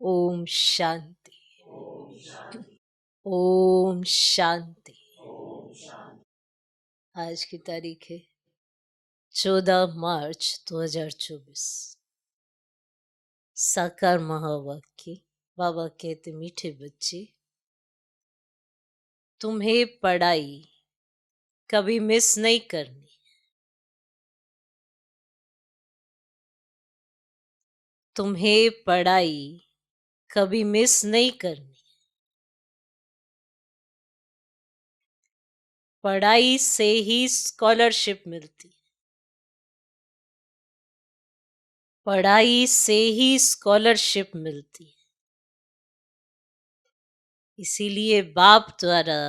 ओम शांति। ओम शांति। आज की तारीख है 14 मार्च 2024। साकार महावाक्य। बाबा कहते, मीठे बच्चे, तुम्हें पढ़ाई कभी मिस नहीं करनी। तुम्हें पढ़ाई कभी मिस नहीं करनी। पढ़ाई से ही स्कॉलरशिप मिलती। पढ़ाई से ही स्कॉलरशिप मिलती। इसीलिए बाप द्वारा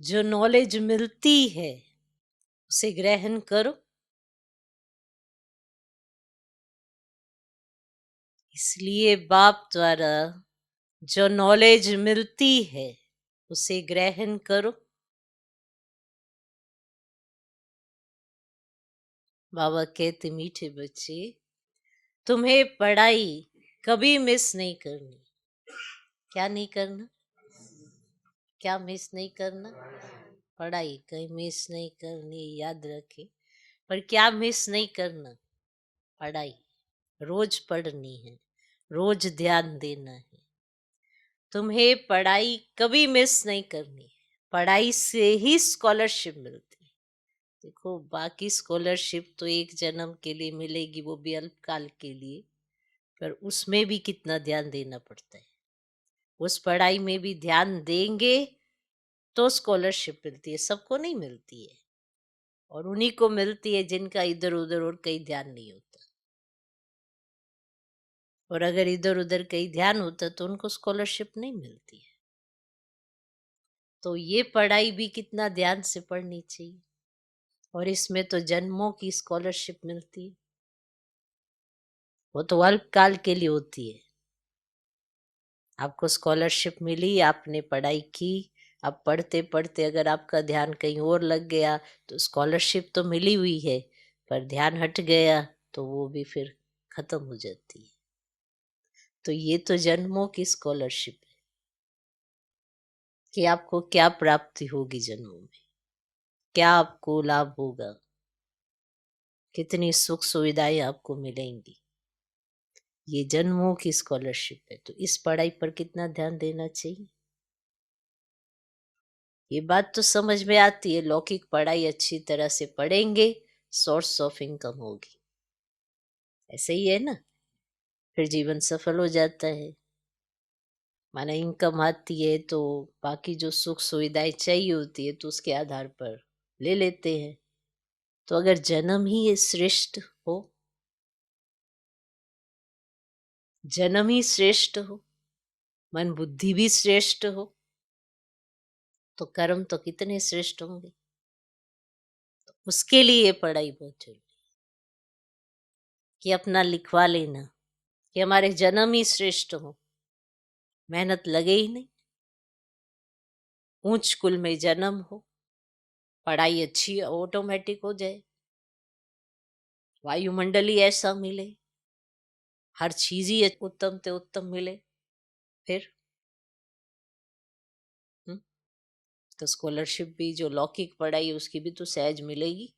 जो नॉलेज मिलती है उसे ग्रहण करो। इसलिए बाप द्वारा जो नॉलेज मिलती है उसे ग्रहण करो। बाबा कहते, मीठे बच्चे, तुम्हें पढ़ाई कभी मिस नहीं करनी। क्या नहीं करना? क्या मिस नहीं करना? पढ़ाई कहीं मिस नहीं करनी, याद रखे। पर क्या मिस नहीं करना? पढ़ाई रोज पढ़नी है, रोज ध्यान देना है। तुम्हें पढ़ाई कभी मिस नहीं करनी। पढ़ाई से ही स्कॉलरशिप मिलती है। देखो, बाकी स्कॉलरशिप तो एक जन्म के लिए मिलेगी, वो भी अल्पकाल के लिए, पर उसमें भी कितना ध्यान देना पड़ता है। उस पढ़ाई में भी ध्यान देंगे तो स्कॉलरशिप मिलती है। सबको नहीं मिलती है, और उन्हीं को मिलती है जिनका इधर उधर और कहीं ध्यान नहीं होता। और अगर इधर उधर कहीं ध्यान होता तो उनको स्कॉलरशिप नहीं मिलती है। तो ये पढ़ाई भी कितना ध्यान से पढ़नी चाहिए। और इसमें तो जन्मों की स्कॉलरशिप मिलती है। वो तो अल्पकाल के लिए होती है। आपको स्कॉलरशिप मिली, आपने पढ़ाई की, अब पढ़ते पढ़ते अगर आपका ध्यान कहीं और लग गया तो स्कॉलरशिप तो मिली हुई है, पर ध्यान हट गया तो वो भी फिर खत्म हो जाती है। तो ये तो जन्मों की स्कॉलरशिप है कि आपको क्या प्राप्ति होगी जन्मों में, क्या आपको लाभ होगा, कितनी सुख सुविधाएं आपको मिलेंगी। ये जन्मों की स्कॉलरशिप है। तो इस पढ़ाई पर कितना ध्यान देना चाहिए। ये बात तो समझ में आती है। लौकिक पढ़ाई अच्छी तरह से पढ़ेंगे, सोर्स ऑफ इनकम होगी। ऐसे ही है ना, फिर जीवन सफल हो जाता है। माना इनकम आती है तो बाकी जो सुख सुविधाएं चाहिए होती है तो उसके आधार पर ले लेते हैं। तो अगर जन्म ही ये श्रेष्ठ हो, जन्म ही श्रेष्ठ हो, मन बुद्धि भी श्रेष्ठ हो, तो कर्म तो कितने श्रेष्ठ होंगे। तो उसके लिए ये पढ़ाई बहुत जरूरी कि अपना लिखवा लेना कि हमारे जन्म ही श्रेष्ठ हो, मेहनत लगे ही नहीं, ऊंच कुल में जन्म हो, पढ़ाई अच्छी ऑटोमेटिक हो जाए, वायुमंडल ही ऐसा मिले, हर चीज ही उत्तम से उत्तम मिले, फिर हुँ? तो स्कॉलरशिप भी जो लौकिक पढ़ाई उसकी भी तो सहज मिलेगी।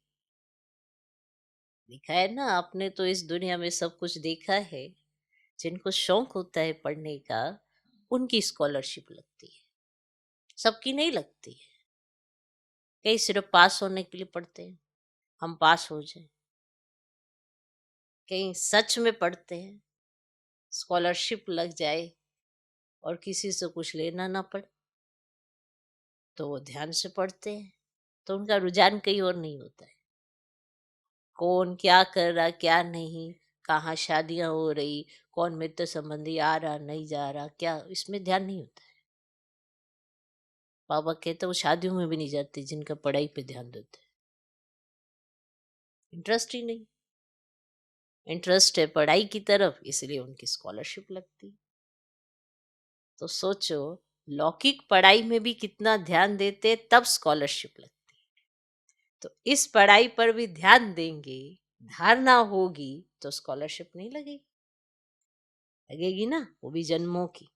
लिखा है ना, आपने तो इस दुनिया में सब कुछ देखा है। जिनको शौक होता है पढ़ने का, उनकी स्कॉलरशिप लगती है, सबकी नहीं लगती है। कई सिर्फ पास होने के लिए पढ़ते हैं, हम पास हो जाए। कहीं सच में पढ़ते हैं, स्कॉलरशिप लग जाए और किसी से कुछ लेना ना पड़े, तो वो ध्यान से पढ़ते हैं। तो उनका रुझान कहीं और नहीं होता है। कौन क्या कर रहा, क्या नहीं, कहाँ शादियां हो रही, कौन मित्र संबंधी आ रहा नहीं जा रहा, क्या, इसमें ध्यान नहीं होता है। बाबा कहते वो शादियों में भी नहीं जाते जिनका पढ़ाई पे ध्यान देते हैं। इंटरेस्ट ही नहीं। इंटरेस्ट है पढ़ाई की तरफ, इसलिए उनकी स्कॉलरशिप लगती। तो सोचो, लौकिक पढ़ाई में भी कितना ध्यान देते तब स्कॉलरशिप लगती। तो इस पढ़ाई पर भी ध्यान देंगे, धारणा होगी तो स्कॉलरशिप नहीं लगेगी। लगेगी ना, वो भी जन्मों की।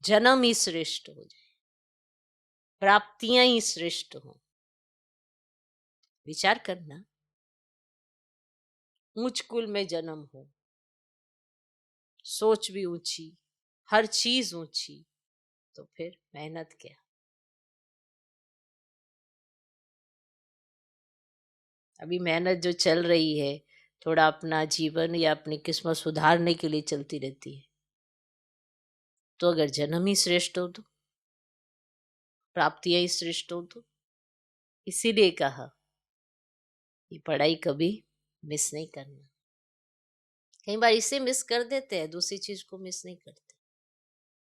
जन्म ही श्रेष्ठ हो जाए, प्राप्तियां ही श्रेष्ठ हो। विचार करना, ऊंच कुल में जन्म हो, सोच भी ऊंची, हर चीज ऊंची, तो फिर मेहनत क्या। अभी मेहनत जो चल रही है, थोड़ा अपना जीवन या अपनी किस्मत सुधारने के लिए चलती रहती है। तो अगर जन्म ही श्रेष्ठ हो तो, प्राप्तियां ही श्रेष्ठ हो तो, इसीलिए कहा ये पढ़ाई कभी मिस नहीं करना। कई बार इसे मिस कर देते हैं, दूसरी चीज को मिस नहीं करते।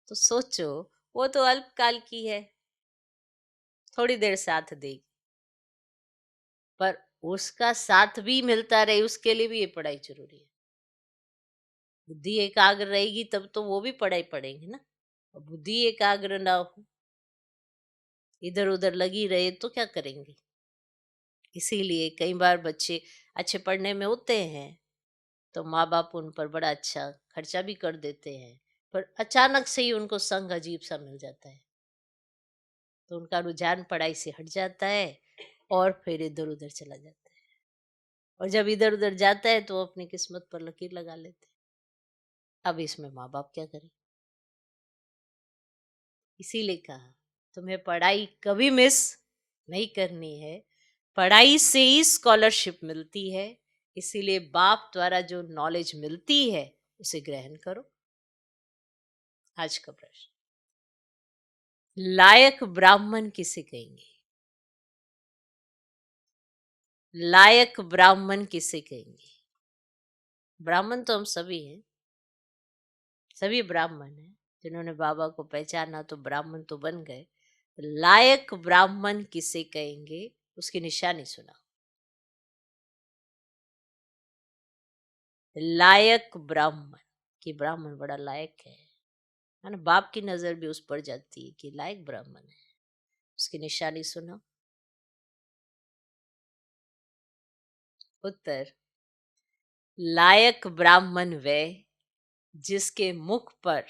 तो सोचो, वो तो अल्पकाल की है, थोड़ी देर साथ देगी, पर उसका साथ भी मिलता रहे, उसके लिए भी ये पढ़ाई जरूरी है। बुद्धि एकाग्र रहेगी तब तो वो भी पढ़ाई पढ़ेंगे ना। और बुद्धि एकाग्र ना हो, इधर उधर लगी रहे तो क्या करेंगे। इसीलिए कई बार बच्चे अच्छे पढ़ने में होते हैं तो माँ बाप उन पर बड़ा अच्छा खर्चा भी कर देते हैं, पर अचानक से ही उनको संग अजीब सा मिल जाता है, तो उनका रुझान पढ़ाई से हट जाता है और फिर इधर उधर चला जाता है। और जब इधर उधर जाता है तो वो अपनी किस्मत पर लकीर लगा लेते हैं। अब इसमें माँ बाप क्या करें। इसीलिए कहा तुम्हें पढ़ाई कभी मिस नहीं करनी है, पढ़ाई से ही स्कॉलरशिप मिलती है। इसीलिए बाप द्वारा जो नॉलेज मिलती है उसे ग्रहण करो। आज का प्रश्न, लायक ब्राह्मण किसे कहेंगे? लायक ब्राह्मण किसे कहेंगे? ब्राह्मण तो हम सभी हैं, सभी ब्राह्मण हैं। जिन्होंने बाबा को पहचाना तो ब्राह्मण तो बन गए। लायक ब्राह्मण किसे कहेंगे, उसकी निशानी सुना। लायक ब्राह्मण, कि ब्राह्मण बड़ा लायक है ना। बाप की नजर भी उस पर जाती है कि लायक ब्राह्मण है, उसकी निशानी सुनो। उत्तर, लायक ब्राह्मण वह जिसके मुख पर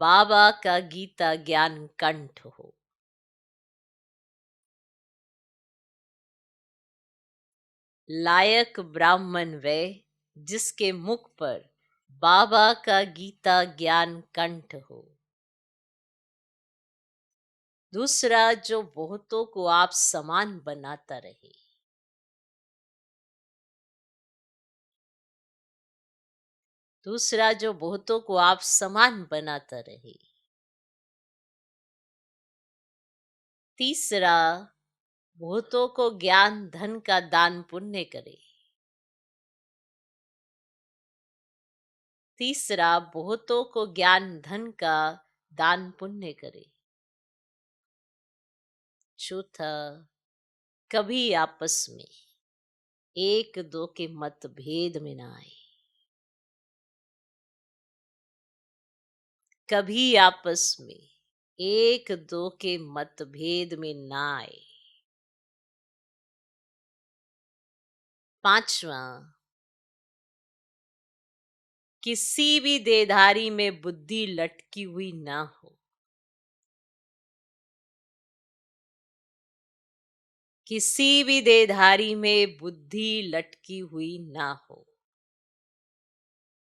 बाबा का गीता ज्ञान कंठ हो। लायक ब्राह्मण वह जिसके मुख पर बाबा का गीता ज्ञान कंठ हो। दूसरा, जो बहुतों को आप समान बनाता रहे। दूसरा, जो बहुतों को आप समान बनाता रहे। तीसरा, बहुतों को ज्ञान धन का दान पुण्य करे। तीसरा, बहुतों को ज्ञान धन का दान पुण्य करे। चौथा, कभी आपस में एक दो के मतभेद में ना आए। कभी आपस में एक दो के मतभेद में ना आए। पांचवा, किसी भी देधारी में बुद्धि लटकी हुई ना हो। किसी भी देधारी में बुद्धि लटकी हुई ना हो।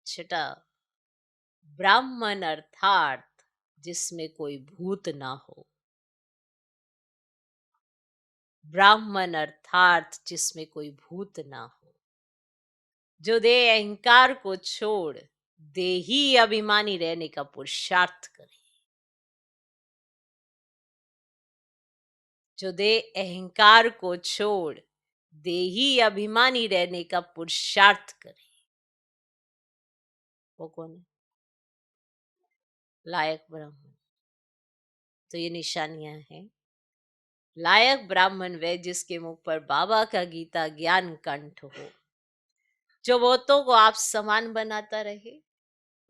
छठा, ब्राह्मण अर्थात जिसमें कोई भूत ना हो। ब्राह्मण अर्थात जिसमें कोई भूत ना हो, जो दे अहंकार को छोड़ देही अभिमानी रहने का पुरुषार्थ करे। जो दे अहंकार को छोड़ देही अभिमानी रहने का पुरुषार्थ करे, वो कौन है? लायक ब्राह्मण। तो ये निशानियां हैं। लायक ब्राह्मण वह जिसके मुख पर बाबा का गीता ज्ञान कंठ हो, जो बहुतों को आप समान बनाता रहे,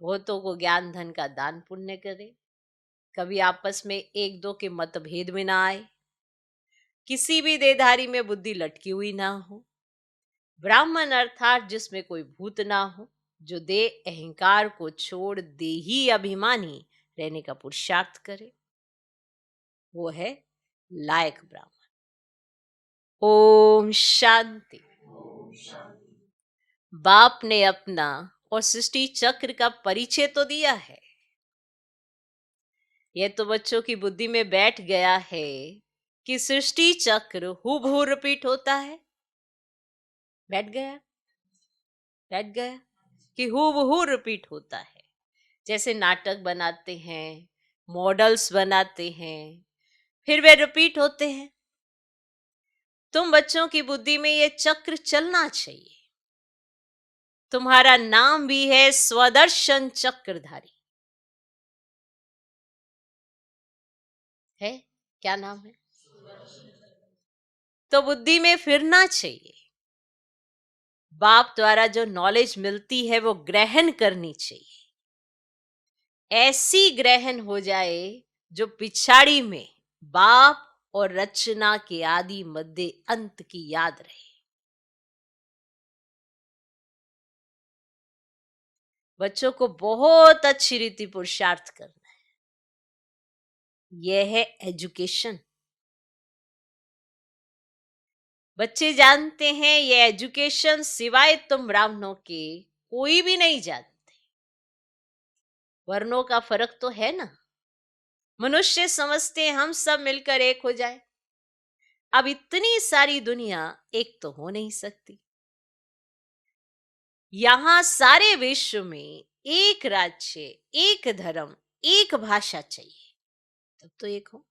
बहुतों को ज्ञान धन का दान पुण्य करे, कभी आपस में एक दो के मतभेद में ना आए, किसी भी देधारी में बुद्धि लटकी हुई ना हो। ब्राह्मण अर्थात जिसमें कोई भूत ना हो, जो दे अहंकार को छोड़ देही अभिमानी रहने का पुरुषार्थ करे, वो है लायक ब्राह्मण। ओम शांति। बाप ने अपना और सृष्टि चक्र का परिचय तो दिया है। यह तो बच्चों की बुद्धि में बैठ गया है कि सृष्टि चक्र हूबहू रिपीट होता है। बैठ गया, बैठ गया कि हूबहू रिपीट होता है। जैसे नाटक बनाते हैं, मॉडल्स बनाते हैं, फिर वे रिपीट होते हैं। तुम बच्चों की बुद्धि में ये चक्र चलना चाहिए। तुम्हारा नाम भी है स्वदर्शन चक्रधारी। है? क्या नाम है? तो बुद्धि में फिरना चाहिए। बाप द्वारा जो नॉलेज मिलती है वो ग्रहण करनी चाहिए। ऐसी ग्रहण हो जाए जो पिछाड़ी में बाप और रचना के आदि मध्य अंत की याद रहे। बच्चों को बहुत अच्छी रीति पुरुषार्थ करना है। यह है एजुकेशन। बच्चे जानते हैं ये एजुकेशन सिवाय तुम ब्राह्मणों के कोई भी नहीं जानते। वर्णों का फर्क तो है ना। मनुष्य समझते हैं हम सब मिलकर एक हो जाए। अब इतनी सारी दुनिया एक तो हो नहीं सकती। यहां सारे विश्व में एक राज्य, एक धर्म, एक भाषा चाहिए, तब तो एक हो।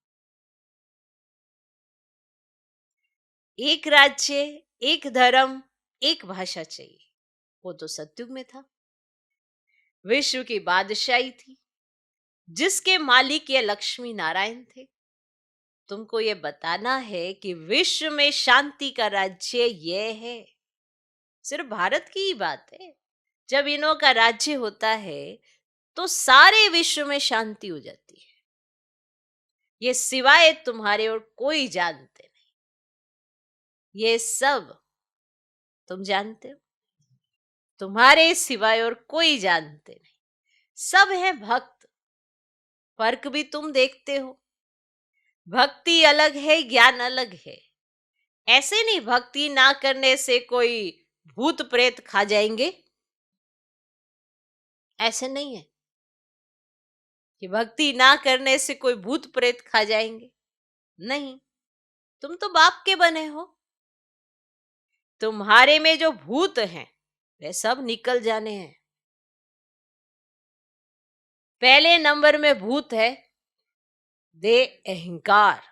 एक राज्य, एक धर्म, एक भाषा चाहिए, वो तो सतयुग में था। विश्व की बादशाही थी, जिसके मालिक ये लक्ष्मी नारायण थे। तुमको ये बताना है कि विश्व में शांति का राज्य ये है। सिर्फ भारत की ही बात है। जब इन्हों का राज्य होता है तो सारे विश्व में शांति हो जाती है। ये सिवाय तुम्हारे और कोई जानते नहीं। ये सब तुम जानते हो, तुम्हारे सिवाय और कोई जानते नहीं। सब है भक्त। फर्क भी तुम देखते हो। भक्ति अलग है, ज्ञान अलग है। ऐसे नहीं भक्ति ना करने से कोई भूत प्रेत खा जाएंगे, ऐसे नहीं है कि भक्ति ना करने से कोई भूत प्रेत खा जाएंगे। नहीं, तुम तो बाप के बने हो। तुम्हारे में जो भूत हैं वे सब निकल जाने हैं। पहले नंबर में भूत है दे अहंकार।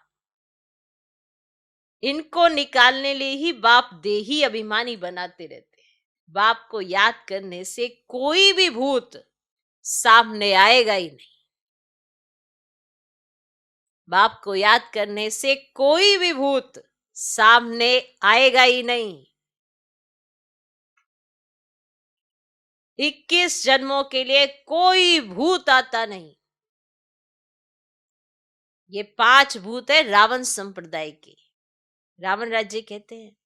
इनको निकालने लिए ही बाप देही अभिमानी बनाते रहते हैं। बाप को याद करने से कोई भी भूत सामने आएगा ही नहीं। बाप को याद करने से कोई भी भूत सामने आएगा ही नहीं। 21 जन्मों के लिए कोई भूत आता नहीं। ये 5 भूत है रावण संप्रदाय के। रावण राज्य कहते हैं।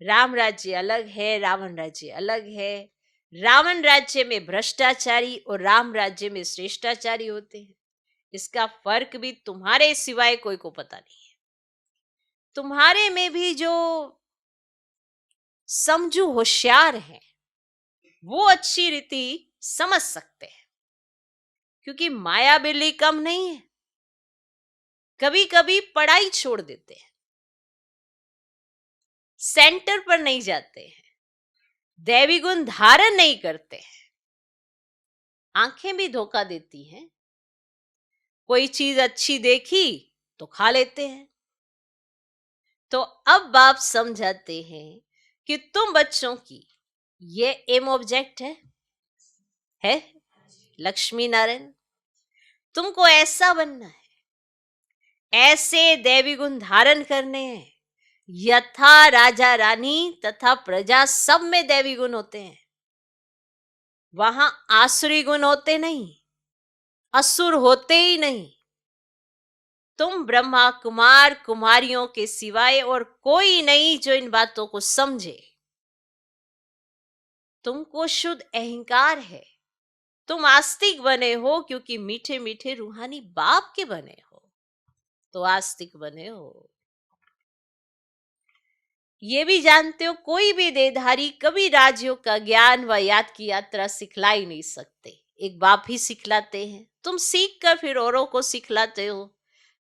राम राज्य अलग है, रावण राज्य अलग है। रावण राज्य में भ्रष्टाचारी और राम राज्य में श्रेष्ठाचारी होते हैं। इसका फर्क भी तुम्हारे सिवाय कोई को पता नहीं है। तुम्हारे में भी जो समझू होशियार हैं वो अच्छी रीति समझ सकते हैं, क्योंकि माया बिल्ली कम नहीं है। कभी कभी पढ़ाई छोड़ देते हैं, सेंटर पर नहीं जाते हैं, दैवी गुण धारण नहीं करते हैं। आंखें भी धोखा देती हैं। कोई चीज अच्छी देखी तो खा लेते हैं। तो अब बाप समझाते हैं कि तुम बच्चों की ये एम ऑब्जेक्ट है लक्ष्मी नारायण। तुमको ऐसा बनना है, ऐसे देवी गुण धारण करने हैं। यथा राजा रानी तथा प्रजा सब में देवी गुण होते हैं। वहां आसुरी गुण होते नहीं, असुर होते ही नहीं। तुम ब्रह्मा कुमार कुमारियों के सिवाय और कोई नहीं जो इन बातों को समझे। तुमको शुद्ध अहंकार है। तुम आस्तिक बने हो क्योंकि मीठे मीठे रूहानी बाप के बने हो, तो आस्तिक बने हो। ये भी जानते हो कोई भी देहधारी कभी राजयोग का ज्ञान व याद की यात्रा सिखला ही नहीं सकते, एक बाप ही सिखलाते हैं। तुम सीख कर फिर औरों को सिखलाते हो।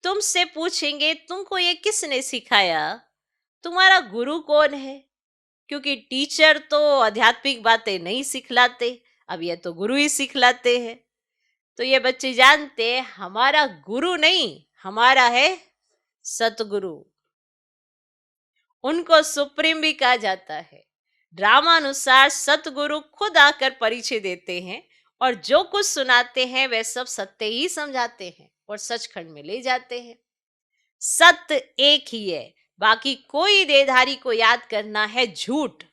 तुमसे पूछेंगे तुमको ये किसने सिखाया, तुम्हारा गुरु कौन है? क्योंकि टीचर तो आध्यात्मिक बातें नहीं सिखलाते, अब ये तो गुरु ही सिखलाते हैं। तो ये बच्चे जानते हैं हमारा गुरु नहीं, हमारा है सतगुरु। उनको सुप्रीम भी कहा जाता है। ड्रामानुसार सतगुरु खुद आकर परिचय देते हैं और जो कुछ सुनाते हैं वह सब सत्य ही समझाते हैं और सचखंड में ले जाते हैं। सत्य एक ही है, बाकी कोई देहधारी को याद करना है झूठ।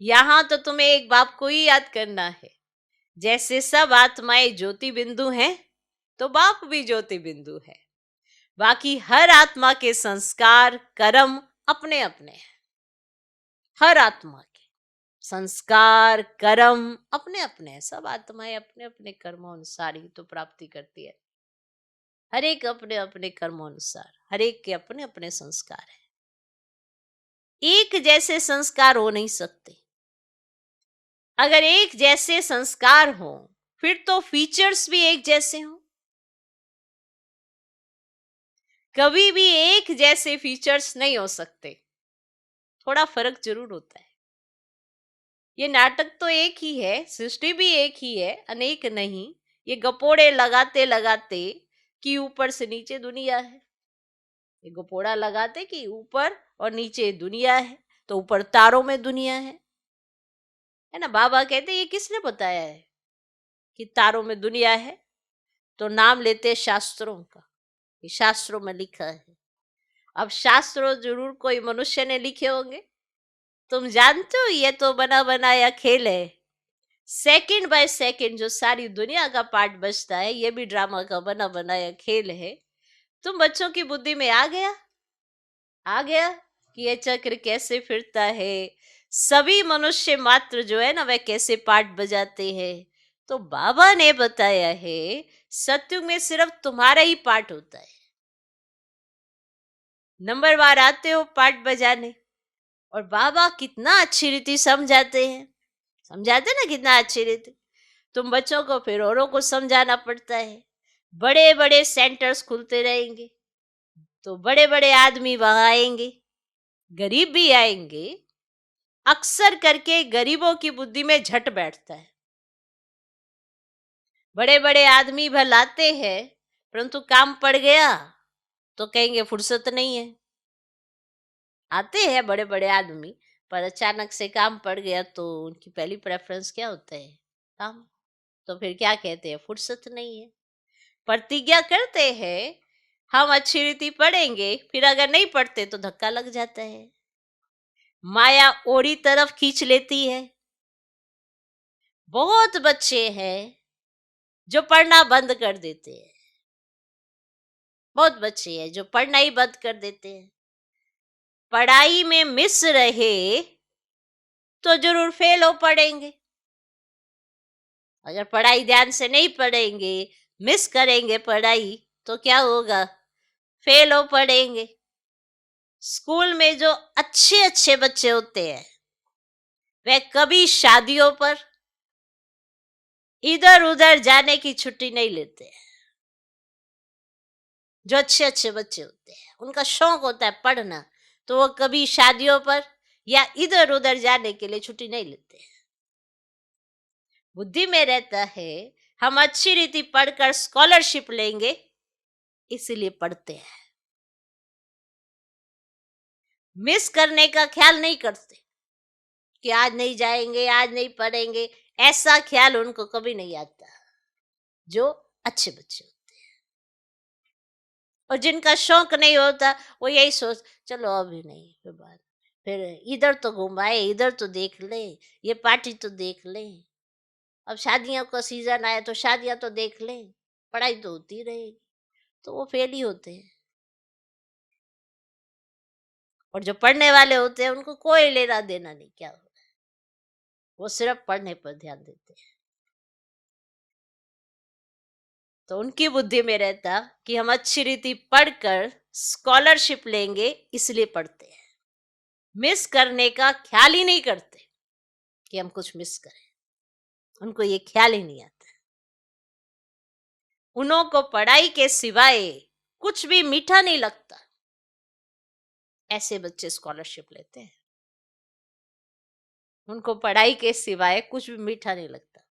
यहां तो तुम्हें एक बाप को ही याद करना है। जैसे सब आत्माएं ज्योति बिंदु हैं, तो बाप भी ज्योति बिंदु है। बाकी हर आत्मा के संस्कार कर्म अपने अपने हैं। हर आत्मा के संस्कार कर्म अपने अपने हैं। सब आत्माएं अपने अपने कर्मों अनुसार ही तो प्राप्ति करती है। हर एक अपने अपने कर्मों अनुसार, हर एक के अपने अपने संस्कार हैं। एक जैसे संस्कार हो नहीं सकते। अगर एक जैसे संस्कार हो फिर तो फीचर्स भी एक जैसे हों। कभी भी एक जैसे फीचर्स नहीं हो सकते, थोड़ा फर्क जरूर होता है। ये नाटक तो एक ही है, सृष्टि भी एक ही है, अनेक नहीं। ये गपोड़े लगाते लगाते कि ऊपर से नीचे दुनिया है, ये गपोड़ा लगाते कि ऊपर और नीचे दुनिया है, तो ऊपर तारों में दुनिया है ना। बाबा कहते ये किसने बताया है कि तारों में दुनिया है? तो नाम लेते शास्त्रों का, ये शास्त्रों में लिखा है। अब शास्त्रों जरूर कोई मनुष्य ने लिखे होंगे। तुम जानते हो ये तो बना बनाया खेल है। सेकंड बाय सेकंड जो सारी दुनिया का पार्ट बचता है, ये भी ड्रामा का बना बनाया खेल है। तुम बच्चों की बुद्धि में आ गया कि ये चक्र कैसे फिरता है। सभी मनुष्य मात्र जो है ना वह कैसे पार्ट बजाते हैं। तो बाबा ने बताया है सत्युग में सिर्फ तुम्हारा ही पार्ट होता है। नंबरवार आते हो पार्ट बजाने, और बाबा कितना अच्छी रीति समझाते हैं। समझाते ना कितना अच्छी रीति। तुम बच्चों को फिर औरों को समझाना पड़ता है। बड़े बड़े सेंटर्स खुलते रहेंगे तो बड़े बड़े आदमी वहां आएंगे, गरीब भी आएंगे। अक्सर करके गरीबों की बुद्धि में झट बैठता है। बड़े बड़े आदमी भल आते हैं, परंतु काम पड़ गया तो कहेंगे फुर्सत नहीं है। आते हैं बड़े बड़े आदमी, पर अचानक से काम पड़ गया तो उनकी पहली प्रेफरेंस क्या होता है? काम। तो फिर क्या कहते हैं? फुर्सत नहीं है। प्रतिज्ञा करते हैं हम अच्छी रीति पढ़ेंगे, फिर अगर नहीं पढ़ते तो धक्का लग जाता है। माया ओरी तरफ खींच लेती है। बहुत बच्चे हैं जो पढ़ना बंद कर देते हैं। बहुत बच्चे हैं जो पढ़ना ही बंद कर देते हैं। पढ़ाई में मिस रहे तो जरूर फेल हो पड़ेंगे। अगर पढ़ाई ध्यान से नहीं पढ़ेंगे, मिस करेंगे पढ़ाई, तो क्या होगा? फेल हो पड़ेंगे। स्कूल में जो अच्छे अच्छे बच्चे होते हैं वे कभी शादियों पर इधर उधर जाने की छुट्टी नहीं लेते हैं। जो अच्छे अच्छे बच्चे होते हैं उनका शौक होता है पढ़ना, तो वो कभी शादियों पर या इधर उधर जाने के लिए छुट्टी नहीं लेते हैं। बुद्धि में रहता है हम अच्छी रीति पढ़कर स्कॉलरशिप लेंगे, इसीलिए पढ़ते हैं। मिस करने का ख्याल नहीं करते कि आज नहीं जाएंगे, आज नहीं पढ़ेंगे, ऐसा ख्याल उनको कभी नहीं आता। जो अच्छे बच्चे होते हैं, और जिनका शौक नहीं होता वो यही सोच, चलो अभी नहीं, फिर बाद, फिर इधर तो घुमाए, इधर तो देख ले, ये पार्टी तो देख ले, अब शादियों का सीजन आया तो शादियां तो देख ले, पढ़ाई तो होती रहेगी। तो वो फेल ही होते हैं। और जो पढ़ने वाले होते हैं उनको कोई लेना देना नहीं क्या हो रहा है। वो सिर्फ पढ़ने पर ध्यान देते हैं। तो उनकी बुद्धि में रहता कि हम अच्छी रीति पढ़कर स्कॉलरशिप लेंगे, इसलिए पढ़ते हैं। मिस करने का ख्याल ही नहीं करते कि हम कुछ मिस करें, उनको ये ख्याल ही नहीं आता। उन्हों को पढ़ाई के सिवाय कुछ भी मीठा नहीं लगता, ऐसे बच्चे स्कॉलरशिप लेते हैं। उनको पढ़ाई के सिवाय कुछ भी मीठा नहीं लगता,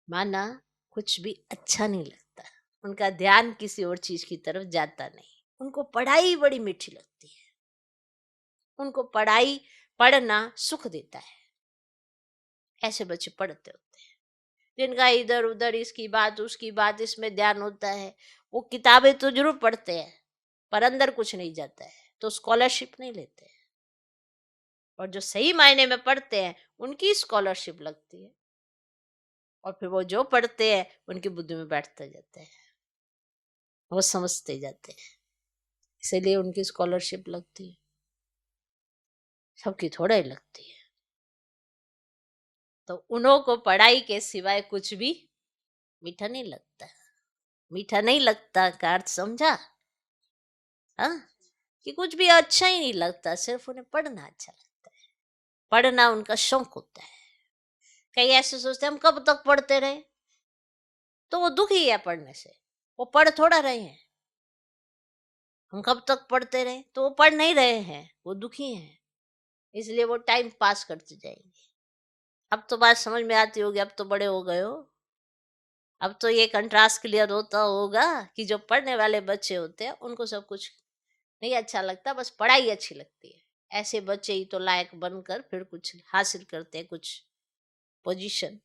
माना कुछ भी अच्छा नहीं लगता, उनका ध्यान किसी और चीज की तरफ जाता नहीं। उनको पढ़ाई बड़ी मीठी लगती है, उनको पढ़ाई पढ़ना सुख देता है। ऐसे बच्चे पढ़ते होते हैं, जिनका इधर उधर इसकी बात उसकी बात इसमें ध्यान होता है। वो किताबें तो जरूर पढ़ते हैं पर अंदर कुछ नहीं जाता है, तो स्कॉलरशिप नहीं लेते हैं। और जो सही मायने में पढ़ते हैं उनकी स्कॉलरशिप लगती है, और फिर वो जो पढ़ते हैं उनकी बुद्धि में बैठते जाते हैं, वो समझते जाते हैं, इसीलिए उनकी स्कॉलरशिप लगती है। सबकी थोड़ा ही लगती है। तो उन्हों को पढ़ाई के सिवाय कुछ भी मीठा नहीं लगता। मीठा नहीं लगता का अर्थ समझा? हाँ, कि कुछ भी अच्छा ही नहीं लगता, सिर्फ उन्हें पढ़ना अच्छा लगता है। पढ़ना उनका शौक होता है। कई ऐसे सोचते हम कब तक पढ़ते रहे, तो वो दुखी है पढ़ने से, वो पढ़ थोड़ा रहे हैं। हम कब तक पढ़ते रहे, तो वो पढ़ नहीं रहे हैं, वो दुखी हैं, इसलिए वो टाइम पास करते जाएंगे। अब तो बात समझ में आती होगी, अब तो बड़े हो गए हो, अब तो ये कंट्रास्ट क्लियर होता होगा कि जो पढ़ने वाले बच्चे होते हैं उनको सब कुछ नहीं अच्छा लगता, बस पढ़ाई अच्छी लगती है। ऐसे बच्चे ही तो लायक बनकर फिर कुछ हासिल करते हैं, कुछ पोजीशन।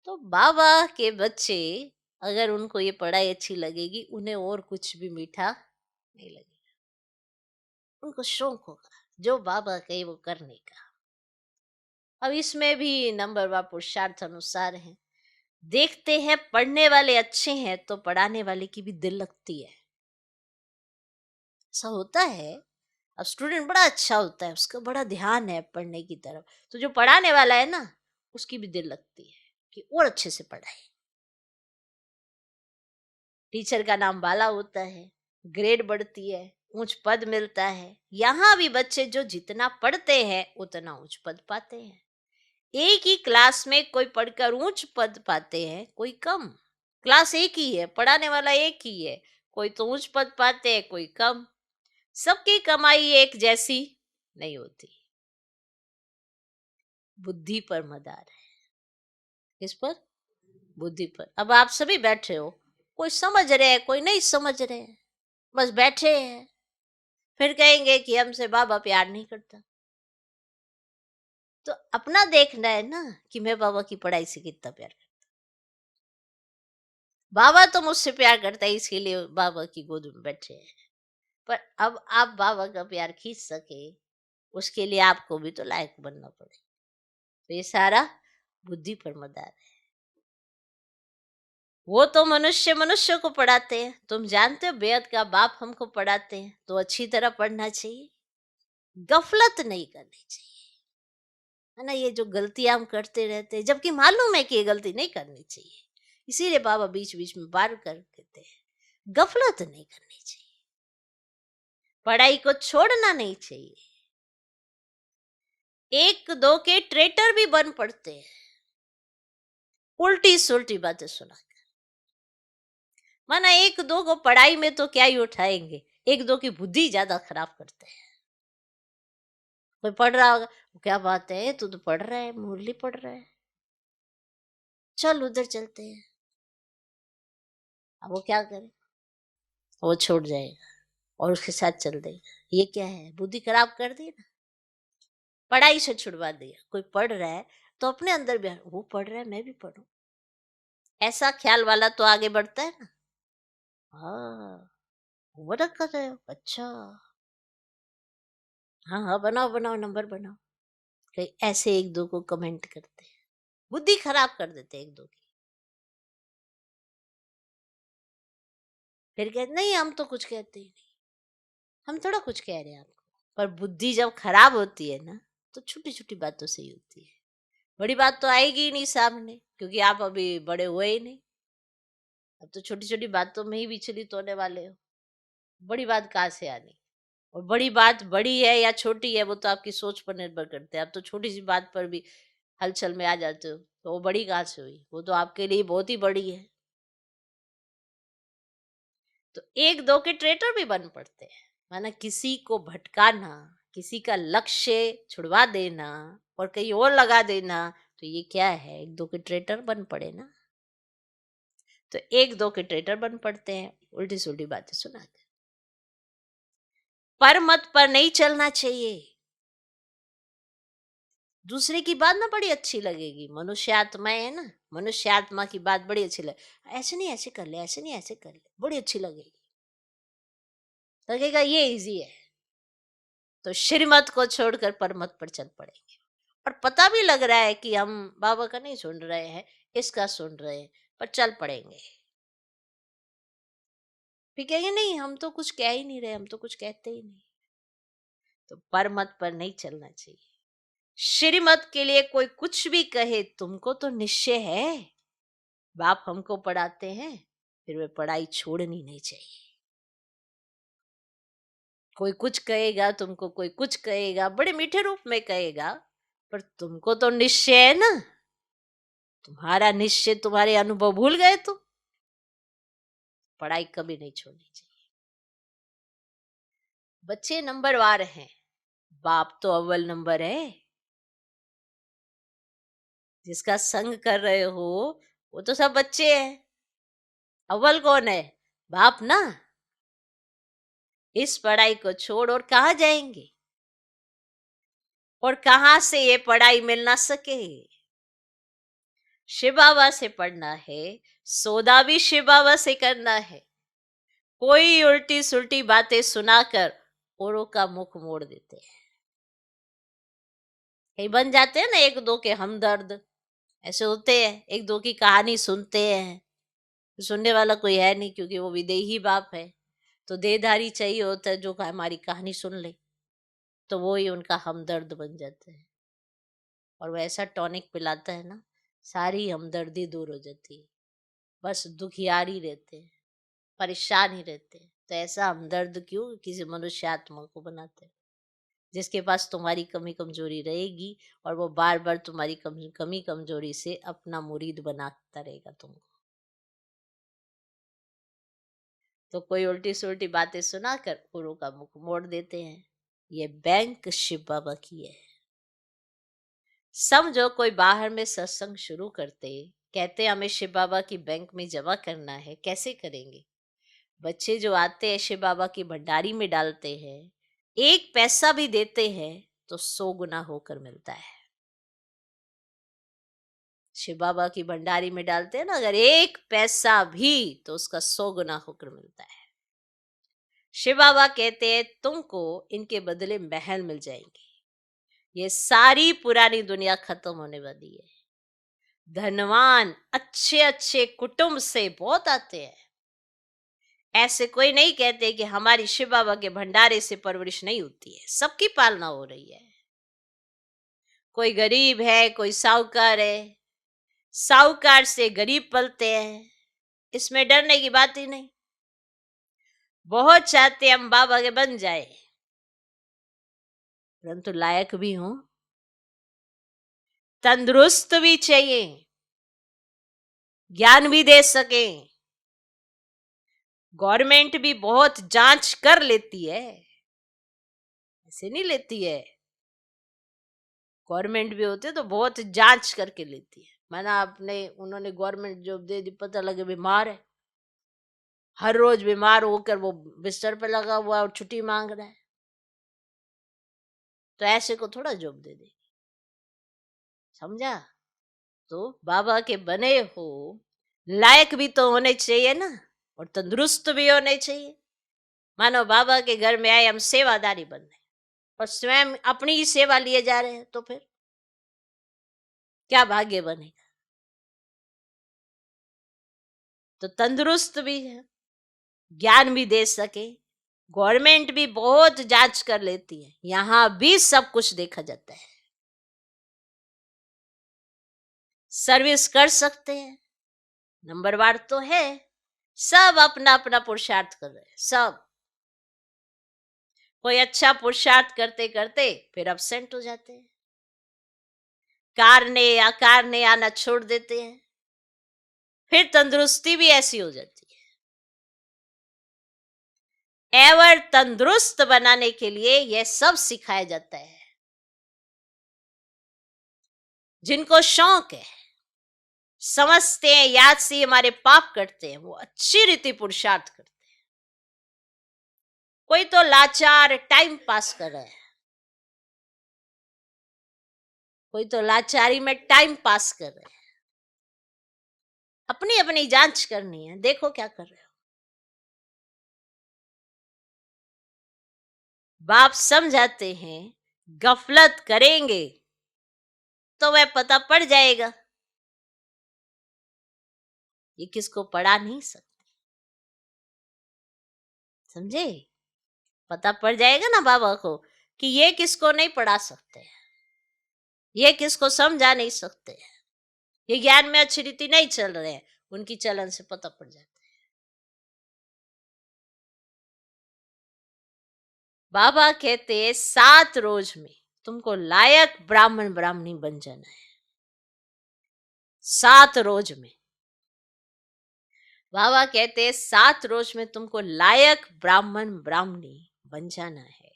तो बाबा के बच्चे, अगर उनको ये पढ़ाई अच्छी लगेगी, उन्हें और कुछ भी मीठा नहीं लगेगा। उनको शौक होगा जो बाबा कहे वो करने का। अब इसमें भी नंबर व पुरुषार्थ अनुसार है। देखते हैं पढ़ने वाले अच्छे हैं तो पढ़ाने वाले की भी दिल लगती है। ऐसा होता है। अब स्टूडेंट बड़ा अच्छा होता है, उसका बड़ा ध्यान है पढ़ने की तरफ, तो जो पढ़ाने वाला है ना, उसकी भी दिल लगती है कि और अच्छे से पढ़ाए। टीचर का नाम बाला होता है, ग्रेड बढ़ती है, ऊंच पद मिलता है। यहाँ भी बच्चे जो जितना पढ़ते हैं उतना ऊंच पद पाते हैं। एक ही क्लास में कोई पढ़कर ऊंच पद पाते हैं, कोई कम। क्लास एक ही है, पढ़ाने वाला एक ही है, कोई तो ऊंच पद पाते हैं, कोई कम। सबकी कमाई एक जैसी नहीं होती। बुद्धि पर मदार है। किस पर? बुद्धि पर। अब आप सभी बैठे हो, कोई समझ रहे हैं, कोई नहीं समझ रहे हैं, बस बैठे हैं। फिर कहेंगे कि हमसे बाबा प्यार नहीं करता। तो अपना देखना है ना कि मैं बाबा की पढ़ाई से कितना प्यार करता। बाबा तो मुझसे प्यार करता है, इसीलिए बाबा की गोद में बैठे हैं। पर अब आप बाबा का प्यार खींच सके, उसके लिए आपको भी तो लायक बनना पड़े। तो ये सारा बुद्धि पर मदार है। वो तो मनुष्य मनुष्य को पढ़ाते हैं। तुम जानते हो बेअद का बाप हमको पढ़ाते हैं, तो अच्छी तरह पढ़ना चाहिए, गफलत नहीं करनी चाहिए, है ना। ये जो गलतियां हम करते रहते हैं, जबकि मालूम है कि ये गलती नहीं करनी चाहिए, इसीलिए बाबा बीच बीच में बार कर देते हैं। गफलत नहीं करनी चाहिए, पढ़ाई को छोड़ना नहीं चाहिए। एक दो के ट्रेटर भी बन पड़ते हैं, उल्टी सुल्टी बातें सुना। माना एक दो को पढ़ाई में तो क्या ही उठाएंगे, एक दो की बुद्धि ज्यादा खराब करते हैं। कोई पढ़ रहा होगा, क्या बात है तू तो पढ़ रहा है, मुरली पढ़ रहा है, चल उधर चलते हैं। अब वो क्या करे, वो छोड़ जाएगा और उसके साथ चल देगा। ये क्या है, बुद्धि खराब कर दी ना, पढ़ाई से छुड़वा दिया। कोई पढ़ रहा है तो अपने अंदर भी वो पढ़ रहा है, मैं भी पढ़ूं, ऐसा ख्याल वाला तो आगे बढ़ता है ना। हाँ, होमवर्क कर रहे हो, अच्छा, हाँ हाँ बनाओ बनाओ, नंबर बनाओ। कई ऐसे एक दो को कमेंट करते हैं, बुद्धि खराब कर देते हैं एक दो की। फिर कहते नहीं हम तो कुछ कहते ही नहीं, हम थोड़ा कुछ कह रहे हैं आपको। पर बुद्धि जब खराब होती है ना, तो छोटी छोटी बातों से ही होती है। बड़ी बात तो आएगी ही नहीं सामने, क्योंकि आप अभी बड़े हुए ही नहीं। अब तो छोटी छोटी बातों में ही विचलित होने वाले हो। बड़ी बात कहाँ से आनी। और बड़ी बात बड़ी है या छोटी है वो तो आपकी सोच पर निर्भर करते हैं। आप तो छोटी सी बात पर भी हलचल में आ जाते हो, तो वो बड़ी कहाँ से हुई, वो तो आपके लिए बहुत ही बड़ी है। तो एक दो के ट्रेटर भी बन पड़ते हैं, माना किसी को भटकाना, किसी का लक्ष्य छुड़वा देना और कहीं और लगा देना, तो ये क्या है, एक दो के ट्रेटर बन पड़े ना। तो एक दो के ट्रेटर बन पड़ते हैं, उल्टी सुल्टी बातें सुनाते। पर मत पर नहीं चलना चाहिए। दूसरे की बात ना बड़ी अच्छी लगेगी, मनुष्य आत्माएं है ना, मनुष्य आत्मा की बात बड़ी अच्छी लगे, ऐसे नहीं ऐसे कर ले, ऐसे नहीं ऐसे कर ले, बड़ी अच्छी लगेगी, लगेगा ये इजी है। तो श्रीमत को छोड़कर परमत पर चल पड़ेंगे। और पता भी लग रहा है कि हम बाबा का नहीं सुन रहे हैं, इसका सुन रहे हैं, पर चल पड़ेंगे। फिर कहेंगे नहीं हम तो कुछ कह ही नहीं रहे, हम तो कुछ कहते ही नहीं। तो परमत पर नहीं चलना चाहिए। श्रीमत के लिए कोई कुछ भी कहे, तुमको तो निश्चय है, बाप हमको पढ़ाते हैं, फिर वे पढ़ाई छोड़नी नहीं चाहिए। कोई कुछ कहेगा तुमको, कोई कुछ कहेगा, बड़े मीठे रूप में कहेगा, पर तुमको तो निश्चय है ना, तुम्हारा निश्चय, तुम्हारे अनुभव भूल गए तुम, पढ़ाई कभी नहीं छोड़नी चाहिए। बच्चे नंबरवार हैं, बाप तो अव्वल नंबर है। जिसका संग कर रहे हो वो तो सब बच्चे हैं, अव्वल कौन है, बाप ना। इस पढ़ाई को छोड़ और कहाँ जाएंगे, और कहाँ से ये पढ़ाई मिल ना सके। शिव बाबा से पढ़ना है, सौदा भी शिव बाबा से करना है। कोई उल्टी सुल्टी बातें सुनाकर औरों का मुख मोड़ देते हैं। कहीं बन जाते हैं ना एक दो के हमदर्द, ऐसे होते हैं, एक दो की कहानी सुनते हैं, सुनने वाला कोई है नहीं, क्योंकि वो विदेही बाप है, तो देहधारी चाहिए होता है जो हमारी कहानी सुन ले, तो वो ही उनका हमदर्द बन जाता है। और वो ऐसा टॉनिक पिलाता है ना, सारी हमदर्दी दूर हो जाती है, बस दुखियार ही रहते हैं, परेशान ही रहते हैं। तो ऐसा हमदर्द क्यों किसी मनुष्य आत्मा को बनाते हैं, जिसके पास तुम्हारी कमी कमजोरी रहेगी, और वो बार बार तुम्हारी कमी कमजोरी से अपना मुरीद बनाता रहेगा तुमको। तो कोई उल्टी सुल्टी बातें सुनाकर गुरु का मुख मोड़ देते हैं। ये बैंक शिव बाबा की है। समझो कोई बाहर में सत्संग शुरू करते, कहते हमें शिव बाबा की बैंक में जमा करना है, कैसे करेंगे। बच्चे जो आते हैं शिव बाबा की भंडारी में डालते हैं, एक पैसा भी देते हैं तो 100 गुना होकर मिलता है। शिव बाबा की भंडारी में डालते हैं ना, अगर एक पैसा भी, तो उसका 100 गुना होकर मिलता है। शिव बाबा कहते हैं तुमको इनके बदले महल मिल जाएंगे। ये सारी पुरानी दुनिया खत्म होने वाली है। धनवान अच्छे अच्छे कुटुंब से बहुत आते हैं। ऐसे कोई नहीं कहते कि हमारी शिव बाबा के भंडारे से परवरिश नहीं होती है, सबकी पालना हो रही है। कोई गरीब है, कोई साहूकार है, साहूकार से गरीब पलते हैं, इसमें डरने की बात ही नहीं। बहुत चाहते हम बाबा के बन जाए, परंतु लायक भी हो, तंदुरुस्त भी चाहिए, ज्ञान भी दे सके। गवर्नमेंट भी बहुत जांच कर लेती है, ऐसे नहीं लेती है। गवर्नमेंट भी होते तो बहुत जांच करके लेती है। माना आपने, उन्होंने गवर्नमेंट जॉब दे दी, पता लगे बीमार है, हर रोज बीमार होकर वो बिस्तर पे लगा हुआ है और छुट्टी मांग रहा है, तो ऐसे को थोड़ा जॉब दे दे। समझा। तो बाबा के बने हो, लायक भी तो होने चाहिए ना, और तंदुरुस्त भी होने चाहिए। मानो बाबा के घर में आए, हम सेवादारी बन रहे और स्वयं अपनी ही सेवा लिए जा रहे हैं, तो फिर क्या भाग्य बनेगा। तो तंदुरुस्त भी है, ज्ञान भी दे सके। गवर्नमेंट भी बहुत जांच कर लेती है, यहाँ भी सब कुछ देखा जाता है। सर्विस कर सकते हैं, नंबरवार तो है, सब अपना अपना पुरुषार्थ कर रहे हैं सब। कोई अच्छा पुरुषार्थ करते करते फिर अब्सेंट हो जाते हैं, कारने आना छोड़ देते हैं, फिर तंदुरुस्ती भी ऐसी हो जाती है। एवर तंदुरुस्त बनाने के लिए यह सब सिखाया जाता है। जिनको शौक है, समझते हैं याद से हमारे पाप कटते हैं, वो अच्छी रीति पुरुषार्थ करते हैं। कोई तो लाचार टाइम पास कर रहा है, कोई तो लाचारी में टाइम पास कर रहे हैं। अपनी अपनी जांच करनी है, देखो क्या कर रहे हो। बाप समझाते हैं गफलत करेंगे तो वह पता पड़ जाएगा। ये किसको पढ़ा नहीं सकते, समझे? पता पड़ जाएगा ना बाबा को कि ये किसको नहीं पढ़ा सकते, ये किसको समझा नहीं सकते, ये ज्ञान में अच्छी रीति नहीं चल रहे हैं, उनकी चलन से पता पड़ जाता है। बाबा कहते हैं 7 रोज में तुमको लायक ब्राह्मण ब्राह्मणी बन जाना है। 7 रोज में बाबा कहते हैं 7 रोज में तुमको लायक ब्राह्मण ब्राह्मणी बन जाना है।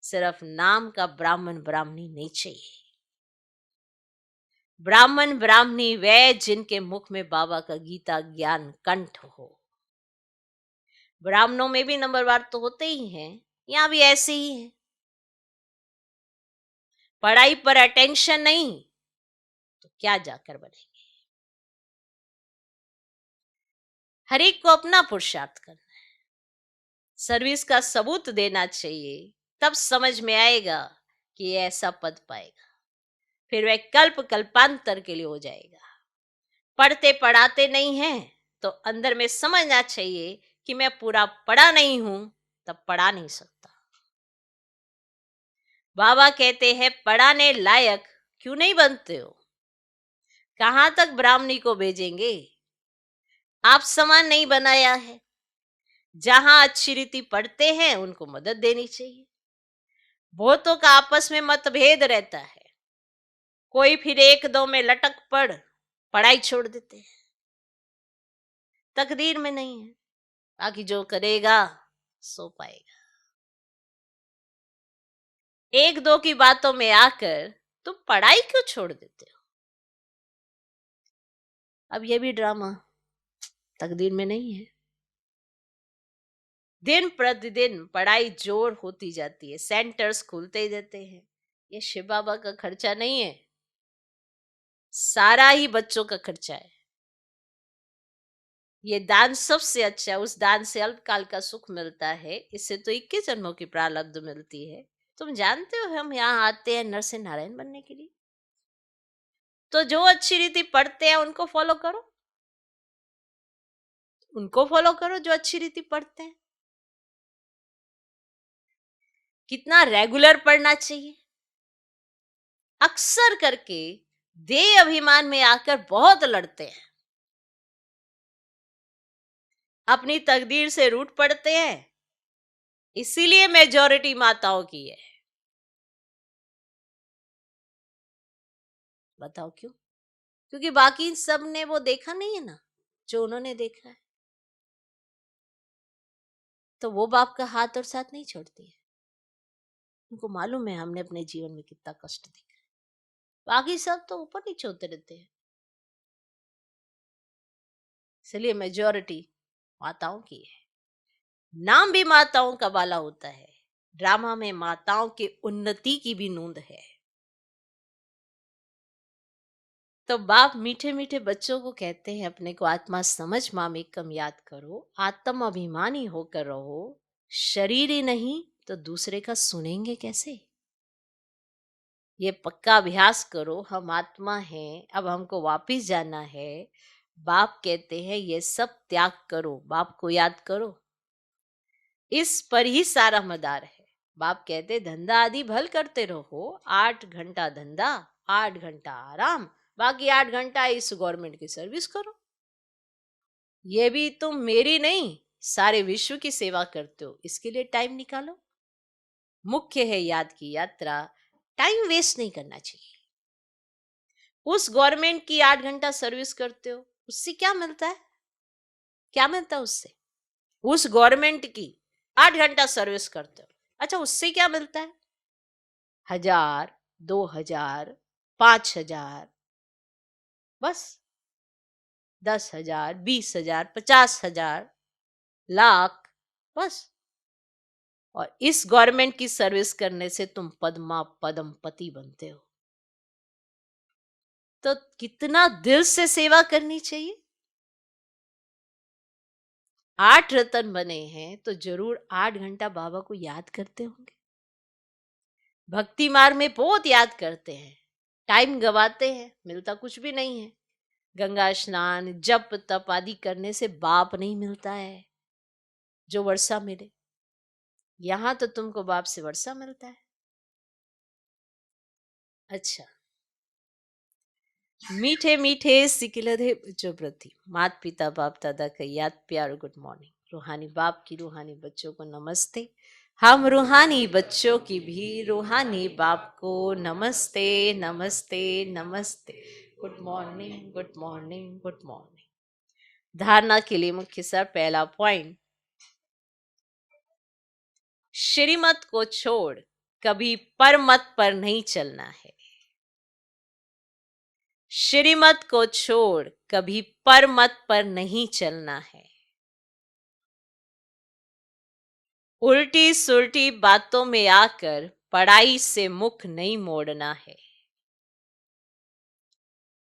सिर्फ नाम का ब्राह्मण ब्राह्मणी नहीं चाहिए। ब्राह्मण ब्राह्मणी वे जिनके मुख में बाबा का गीता ज्ञान कंठ हो। ब्राह्मणों में भी नंबरवार तो होते ही हैं, यहां भी ऐसे ही है। पढ़ाई पर अटेंशन नहीं तो क्या जाकर बनेंगे। हर एक को अपना पुरुषार्थ करना है, सर्विस का सबूत देना चाहिए, तब समझ में आएगा कि ये ऐसा पद पाएगा। फिर वह कल्प कल्पांतर के लिए हो जाएगा। पढ़ते पढ़ाते नहीं है तो अंदर में समझना चाहिए कि मैं पूरा पढ़ा नहीं हूं, तब पढ़ा नहीं सकता। बाबा कहते हैं पढ़ाने लायक क्यों नहीं बनते हो? कहां तक ब्राह्मणी को भेजेंगे? आप समान नहीं बनाया है। जहां अच्छी रीति पढ़ते हैं उनको मदद देनी चाहिए। बहुतों का आपस में मतभेद रहता है, कोई फिर एक दो में लटक पड़ पढ़ाई छोड़ देते हैं। तकदीर में नहीं है, बाकी जो करेगा सो पाएगा। एक दो की बातों में आकर तुम पढ़ाई क्यों छोड़ देते हो? अब ये भी ड्रामा तकदीर में नहीं है। दिन प्रतिदिन पढ़ाई जोर होती जाती है, सेंटर्स खुलते ही देते हैं। ये शिव बाबा का खर्चा नहीं है, सारा ही बच्चों का खर्चा है। ये दान सबसे अच्छा है, उस दान से अल्पकाल का सुख मिलता है, इससे तो 21 जन्मों की प्रारब्ध मिलती है। तुम जानते हो हम यहाँ आते हैं नर से नारायण बनने के लिए, तो जो अच्छी रीति पढ़ते हैं उनको फॉलो करो, उनको फॉलो करो जो अच्छी रीति पढ़ते हैं। कितना रेगुलर पढ़ना चाहिए। अक्सर करके देह अभिमान में आकर बहुत लड़ते हैं, अपनी तकदीर से रूठ पड़ते हैं, इसीलिए मेजॉरिटी माताओं की है। बताओ क्यों? क्योंकि बाकी सब ने वो देखा नहीं है ना जो उन्होंने देखा है, तो वो बाप का हाथ और साथ नहीं छोड़ती है। उनको मालूम है हमने अपने जीवन में कितना कष्ट देखा है, बाकी सब तो ऊपर नीचे होते रहते हैं। इसलिए मेजॉरिटी माताओं की है। नाम भी माताओं का वाला होता है, ड्रामा में माताओं की उन्नति की भी नोंद है। तो बाप मीठे मीठे बच्चों को कहते हैं अपने को आत्मा समझ मामेकम याद करो, आत्म अभिमानी होकर रहो। शरीर ही नहीं तो दूसरे का सुनेंगे कैसे? ये पक्का अभ्यास करो। हम आत्मा हैं, अब हमको वापिस जाना है। बाप कहते हैं ये सब त्याग करो, बाप को याद करो, इस पर ही सारा मदार है। बाप कहते धंधा आदि भल करते रहो, 8 घंटा धंधा 8 घंटा आराम, बाकी 8 घंटा इस गवर्नमेंट की सर्विस करो। ये भी तुम मेरी नहीं, सारे विश्व की सेवा करते हो, इसके लिए टाइम निकालो। मुख्य है याद की यात्रा, टाइम वेस्ट नहीं करना चाहिए। उस गवर्नमेंट की 8 घंटा सर्विस करते हो, उससे क्या मिलता है? क्या मिलता है उससे? उस गवर्नमेंट की 8 घंटा सर्विस करते हो, अच्छा उससे क्या मिलता है? 1,000, 2,000, 5,000, बस। 10,000, 20,000, 50,000, लाख, बस। और इस गवर्नमेंट की सर्विस करने से तुम पद्मा पदमपति बनते हो। तो कितना दिल से सेवा करनी चाहिए। 8 रतन बने हैं तो जरूर 8 घंटा बाबा को याद करते होंगे। भक्ति मार्ग में बहुत याद करते हैं, टाइम गवाते हैं, मिलता कुछ भी नहीं है। गंगा स्नान, जप तप आदि करने से बाप नहीं मिलता है जो वर्षा मिले। यहां तो तुमको बाप से वर्षा मिलता है। अच्छा, मीठे मीठे सिकिलधे बच्चों प्रति माता पिता बाप दादा का याद प्यार गुड मॉर्निंग। रूहानी बाप की रूहानी बच्चों को नमस्ते। हम रूहानी बच्चों की भी रूहानी बाप को नमस्ते नमस्ते नमस्ते। Good morning good morning good morning. धारणा के लिए मुख्य सर पहला पॉइंट, श्रीमत को छोड़ कभी परमत पर नहीं चलना है। श्रीमत को छोड़ कभी परमत पर नहीं चलना है। उल्टी सुल्टी बातों में आकर पढ़ाई से मुख नहीं मोड़ना है।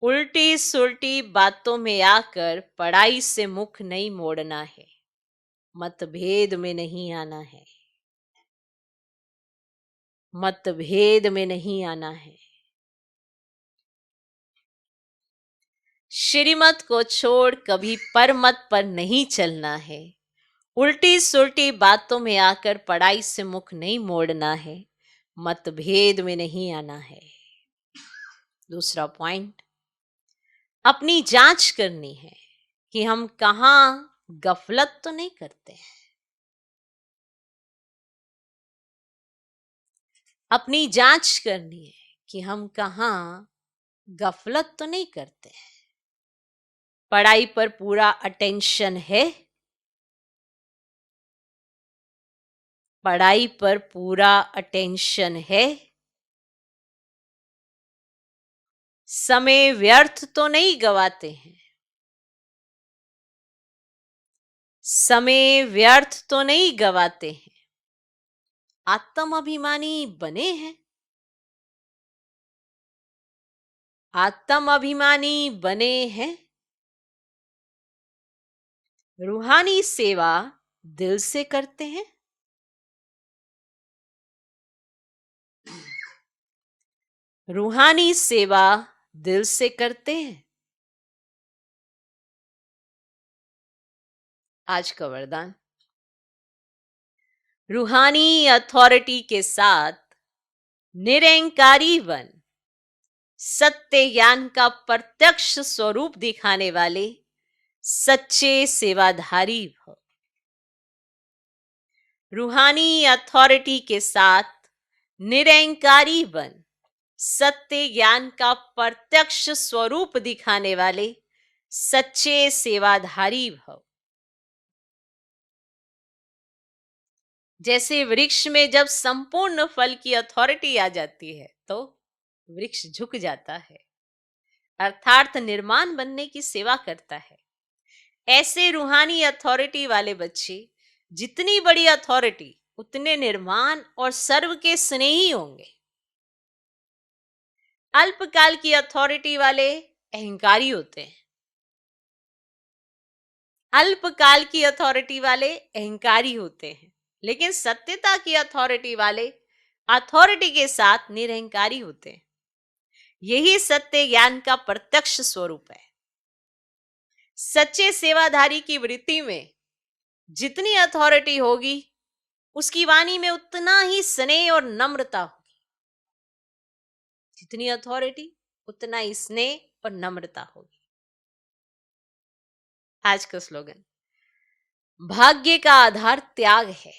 उल्टी सुल्टी बातों में आकर पढ़ाई से मुख नहीं मोड़ना है। मतभेद में नहीं आना है। मतभेद में नहीं आना है। श्रीमत को छोड़ कभी परमत पर नहीं चलना है। उल्टी सुल्टी बातों में आकर पढ़ाई से मुख नहीं मोड़ना है। मतभेद में नहीं आना है। दूसरा पॉइंट, अपनी जांच करनी है कि हम कहां गफलत तो नहीं करते हैं। अपनी जांच करनी है कि हम कहां गफलत तो नहीं करते हैं। पढ़ाई पर पूरा अटेंशन है। पढ़ाई पर पूरा अटेंशन है। समय व्यर्थ तो नहीं गवाते हैं। समय व्यर्थ तो नहीं गवाते हैं। आत्म अभिमानी बने हैं। आत्म अभिमानी बने हैं। रूहानी सेवा दिल से करते हैं। रूहानी सेवा दिल से करते हैं। आज का वरदान, रूहानी अथॉरिटी के साथ निरंकारी बन सत्य ज्ञान का प्रत्यक्ष स्वरूप दिखाने वाले सच्चे सेवाधारी भव। रूहानी अथॉरिटी के साथ निरंकारी बन सत्य ज्ञान का प्रत्यक्ष स्वरूप दिखाने वाले सच्चे सेवाधारी भव। जैसे वृक्ष में जब संपूर्ण फल की अथॉरिटी आ जाती है तो वृक्ष झुक जाता है, अर्थात निर्माण बनने की सेवा करता है। ऐसे रूहानी अथॉरिटी वाले बच्चे जितनी बड़ी अथॉरिटी उतने निर्माण और सर्व के स्नेही होंगे। अल्पकाल की अथॉरिटी वाले अहंकारी होते हैं। अल्पकाल की अथॉरिटी वाले अहंकारी होते हैं, लेकिन सत्यता की अथॉरिटी वाले अथॉरिटी के साथ निरहंकारी होते हैं। यही सत्य ज्ञान का प्रत्यक्ष स्वरूप है। सच्चे सेवाधारी की वृत्ति में जितनी अथॉरिटी होगी उसकी वाणी में उतना ही स्नेह और नम्रता होगी। जितनी अथॉरिटी उतना ही स्नेह और नम्रता होगी। आज का स्लोगन, भाग्य का आधार त्याग है,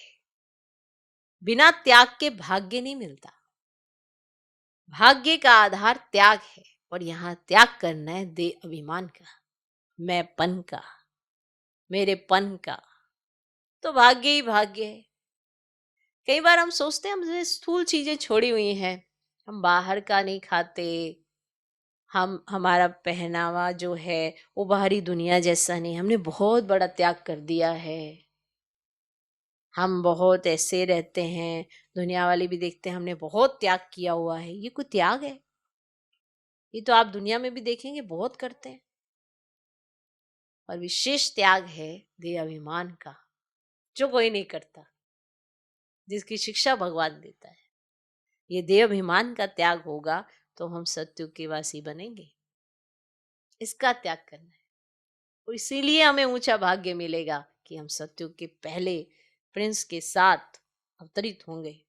बिना त्याग के भाग्य नहीं मिलता। भाग्य का आधार त्याग है, और यहां त्याग करना है दे अभिमान का, मैंपन का, मेरेपन का। तो भाग्य ही भाग्य है। कई बार हम सोचते हैं हमने स्थूल चीजें छोड़ी हुई हैं, हम बाहर का नहीं खाते, हम हमारा पहनावा जो है वो बाहरी दुनिया जैसा नहीं, हमने बहुत बड़ा त्याग कर दिया है। हम बहुत ऐसे रहते हैं, दुनिया वाले भी देखते हैं हमने बहुत त्याग किया हुआ है। ये कोई त्याग है? ये तो आप दुनिया में भी देखेंगे बहुत करते हैं। और विशेष त्याग है देह अभिमान का, जो कोई नहीं करता, जिसकी शिक्षा भगवान देता है। ये देह अभिमान का त्याग होगा तो हम सत्युग के वासी बनेंगे। इसका त्याग करना है, और इसीलिए हमें ऊंचा भाग्य मिलेगा कि हम सत्युग के पहले प्रिंस के साथ अवतरित होंगे।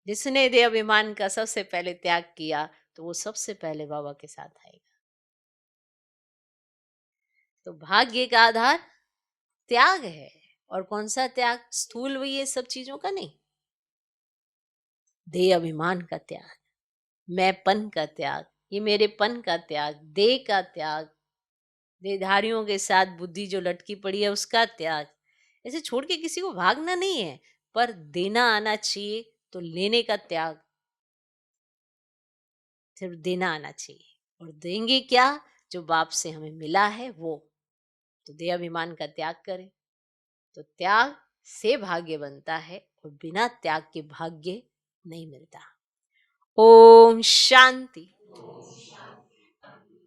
जिसने देह अभिमान का सबसे पहले त्याग किया तो वो सबसे पहले बाबा के साथ आएगा। तो भाग्य का आधार त्याग है। और कौन सा त्याग? स्थूल हुई ये सब चीजों का नहीं, देह अभिमान का त्याग, मैंपन का त्याग, ये मेरेपन का त्याग, देह का त्याग, देहधारियों के साथ बुद्धि जो लटकी पड़ी है उसका त्याग। ऐसे छोड़ के किसी को भागना नहीं है, पर देना आना चाहिए, तो लेने का त्याग, सिर्फ देना आना चाहिए। और देंगे क्या? जो बाप से हमें मिला है वो। तो देह अभिमान का त्याग करें, तो त्याग से भाग्य बनता है, और बिना त्याग के भाग्य नहीं मिलता। ओम शांति।